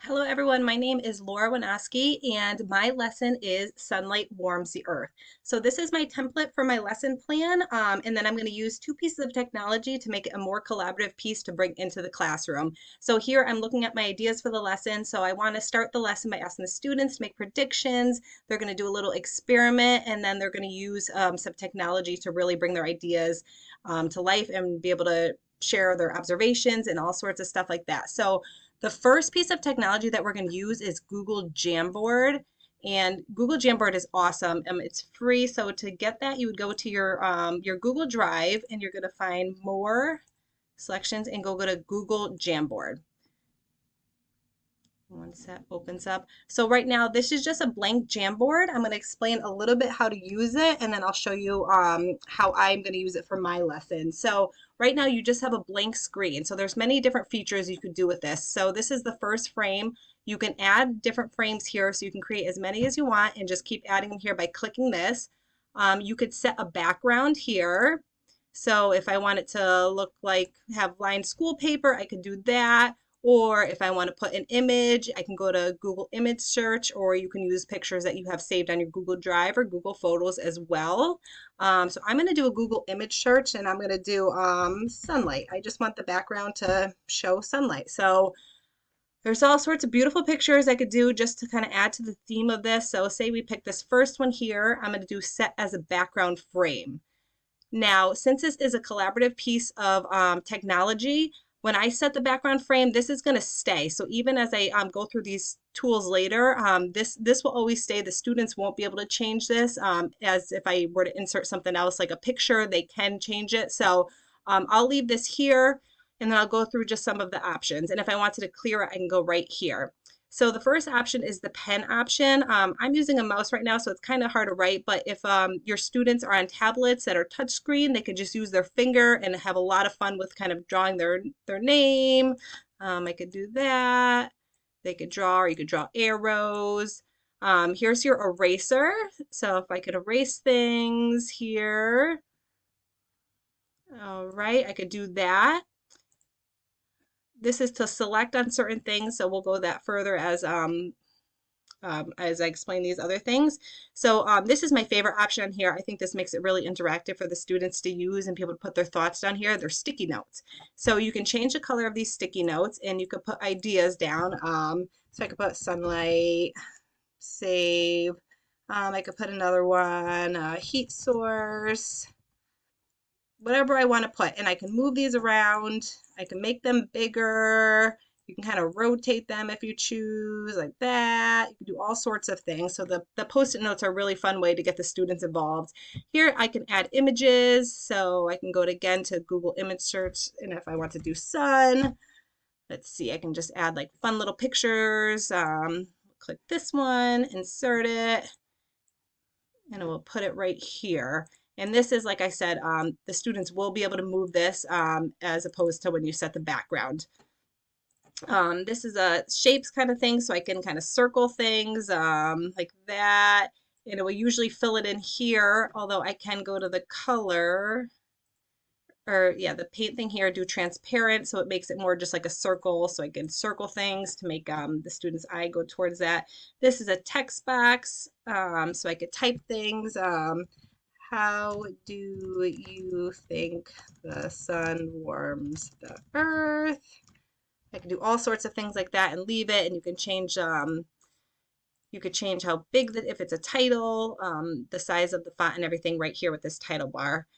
Hello everyone, my name is Laura Winoski and my lesson is Sunlight Warms the Earth. So this is my template for my lesson plan, and then I'm going to use two pieces of technology to make it a more collaborative piece to bring into the classroom. So here I'm looking at my ideas for the lesson. So I want to start the lesson by asking the students to make predictions. They're going to do a little experiment and then they're going to use some technology to really bring their ideas to life and be able to share their observations and all sorts of stuff like that. So the first piece of technology that we're going to use is Google Jamboard. And Google Jamboard is awesome. It's free. So to get that, you would go to your Google Drive and you're going to find more selections and go to Google Jamboard. Once that opens up. So right now, this is just a blank Jamboard. I'm going to explain a little bit how to use it, and then I'll show you how I'm going to use it for my lesson. So right now, you just have a blank screen. So there's many different features you could do with this. So this is the first frame. You can add different frames here, so you can create as many as you want and just keep adding them here by clicking this. You could set a background here. So if I want it to look like have lined school paper, I could do that. Or if I want to put an image, I can go to Google Image Search, or you can use pictures that you have saved on your Google Drive or Google Photos as well. So I'm going to do a Google Image Search and I'm going to do sunlight. I just want the background to show sunlight. So there's all sorts of beautiful pictures I could do just to kind of add to the theme of this. So say we pick this first one here, I'm going to do set as a background frame. Now, since this is a collaborative piece of technology, when I set the background frame, this is going to stay. So even as I go through these tools later, this will always stay. The students won't be able to change this. As if I were to insert something else like a picture, they can change it. So I'll leave this here and then I'll go through just some of the options. And if I wanted to clear it, I can go right here. So the first option is the pen option. I'm using a mouse right now, so it's kind of hard to write, but if your students are on tablets that are touchscreen, they could just use their finger and have a lot of fun with kind of drawing their name. I could do that. They could draw, or you could draw arrows. Here's your eraser. So if I could erase things here, all right, I could do that. This is to select on certain things, so we'll go that further as I explain these other things. So this is my favorite option on here. I think this makes it really interactive for the students to use and be able to put their thoughts down here. They're sticky notes. So you can change the color of these sticky notes and you could put ideas down. So I could put sunlight, save. I could put another one, heat source, whatever I want to put. And I can move these around. I can make them bigger. You can kind of rotate them if you choose, like that. You can do all sorts of things. So the post-it notes are a really fun way to get the students involved. Here I can add images. So I can go again to Google Image Search. And if I want to do sun, let's see, I can just add like fun little pictures. Click this one, insert it, and it will put it right here. And this is, like I said, the students will be able to move this as opposed to when you set the background. This is a shapes kind of thing, so I can kind of circle things like that. And it will usually fill it in here, although I can go to the color, or yeah, the paint thing here, do transparent, so it makes it more just like a circle, so I can circle things to make the student's eye go towards that. This is a text box, so I could type things. How do you think the sun warms the earth? I can do all sorts of things like that and leave it, and you can change you could change how big if it's a title, the size of the font and everything right here with this title bar.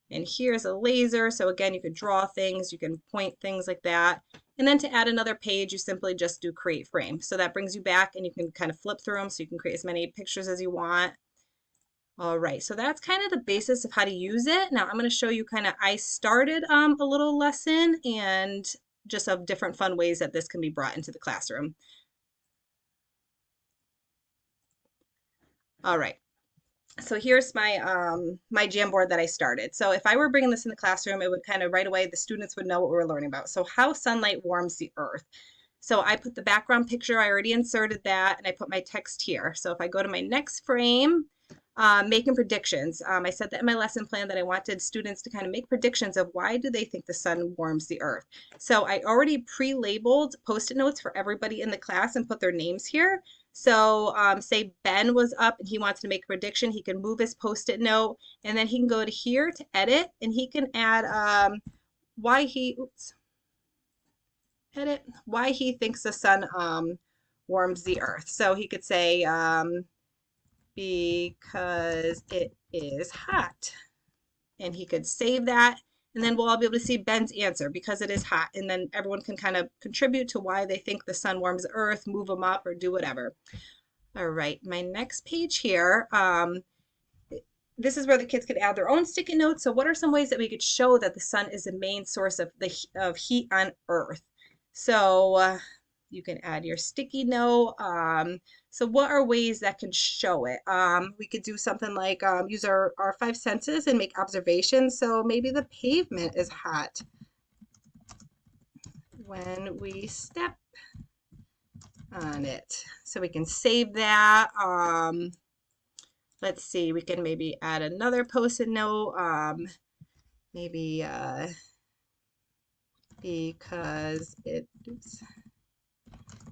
And here's a laser, so again, you could draw things, you can point things like that. And then to add another page, you simply just do create frame. So that brings you back and you can kind of flip through them so you can create as many pictures as you want. All right, so that's kind of the basis of how to use it. Now I'm going to show you kind of, I started a little lesson and just of different fun ways that this can be brought into the classroom. All right, so here's my my Jamboard that I started. So if I were bringing this in the classroom, it would kind of right away, the students would know what we were learning about. So how sunlight warms the earth. So I put the background picture, I already inserted that, and I put my text here. So if I go to my next frame, Making predictions. I said that in my lesson plan that I wanted students to kind of make predictions of why do they think the sun warms the earth. So I already pre-labeled Post-it notes for everybody in the class and put their names here. So say Ben was up and he wants to make a prediction, he can move his Post-it note and then he can go to here to edit and he can add why he, why he thinks the sun warms the earth. So he could say, because it is hot. And he could save that, and then we'll all be able to see Ben's answer because it is hot. And then everyone can kind of contribute to why they think the sun warms the earth, move them up, or do whatever. All right, my next page here. This is where the kids could add their own sticky notes. So what are some ways that we could show that the sun is the main source of heat on Earth? So you can add your sticky note. So what are ways that can show it? We could do something like use our 5 senses and make observations. So maybe the pavement is hot when we step on it. So we can save that. Let's see, we can maybe add another Post-it note. Maybe because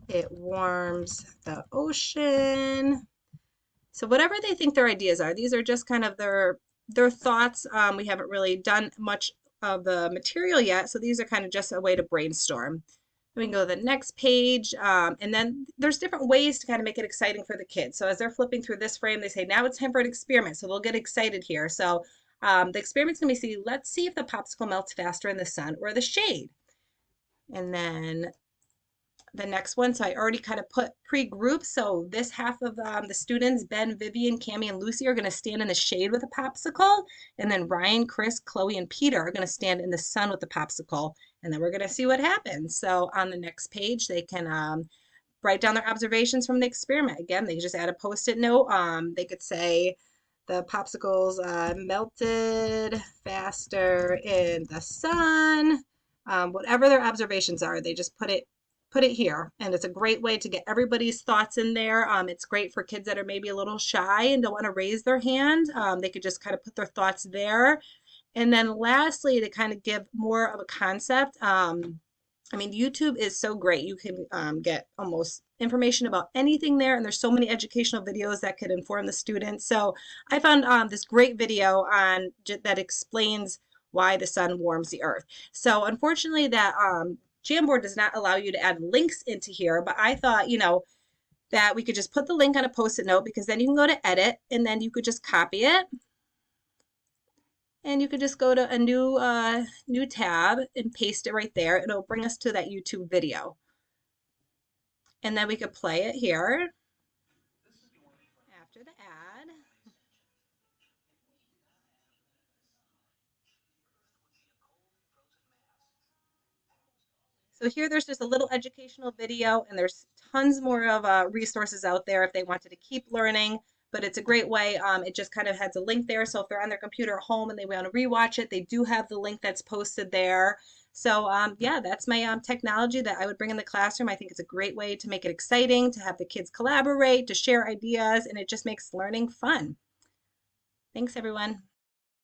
it warms the ocean. So whatever they think their ideas are, these are just kind of their thoughts. We haven't really done much of the material yet, so these are kind of just a way to brainstorm. We can go to the next page, and then there's different ways to kind of make it exciting for the kids. So as they're flipping through this frame, they say, now it's time for an experiment. So they'll get excited here. So the experiment's gonna be, let's see if the popsicle melts faster in the sun or the shade. And then the next one, so I already kind of put pre-groups. So this half of the students, Ben, Vivian, Cami, and Lucy, are going to stand in the shade with a popsicle. And then Ryan, Chris, Chloe, and Peter are going to stand in the sun with the popsicle. And then we're going to see what happens. So on the next page, they can write down their observations from the experiment. Again, they just add a Post-it note. They could say the popsicles melted faster in the sun. Whatever their observations are, they just put it here, and it's a great way to get everybody's thoughts in there. It's great for kids that are maybe a little shy and don't want to raise their hand. They could just kind of put their thoughts there. And then lastly, to kind of give more of a concept, I mean, YouTube is so great. You can get almost information about anything there, and there's so many educational videos that could inform the students. So I found this great video on that explains why the sun warms the earth. So unfortunately that Jamboard does not allow you to add links into here, but I thought, that we could just put the link on a Post-it note because then you can go to edit and then you could just copy it. And you could just go to a new tab and paste it right there. It'll bring us to that YouTube video. And then we could play it here after the ad. So here there's just a little educational video, and there's tons more of resources out there if they wanted to keep learning, but it's a great way. It just kind of has a link there. So if they're on their computer at home and they want to rewatch it, they do have the link that's posted there. So yeah, that's my technology that I would bring in the classroom. I think it's a great way to make it exciting, to have the kids collaborate, to share ideas, and it just makes learning fun. Thanks, everyone.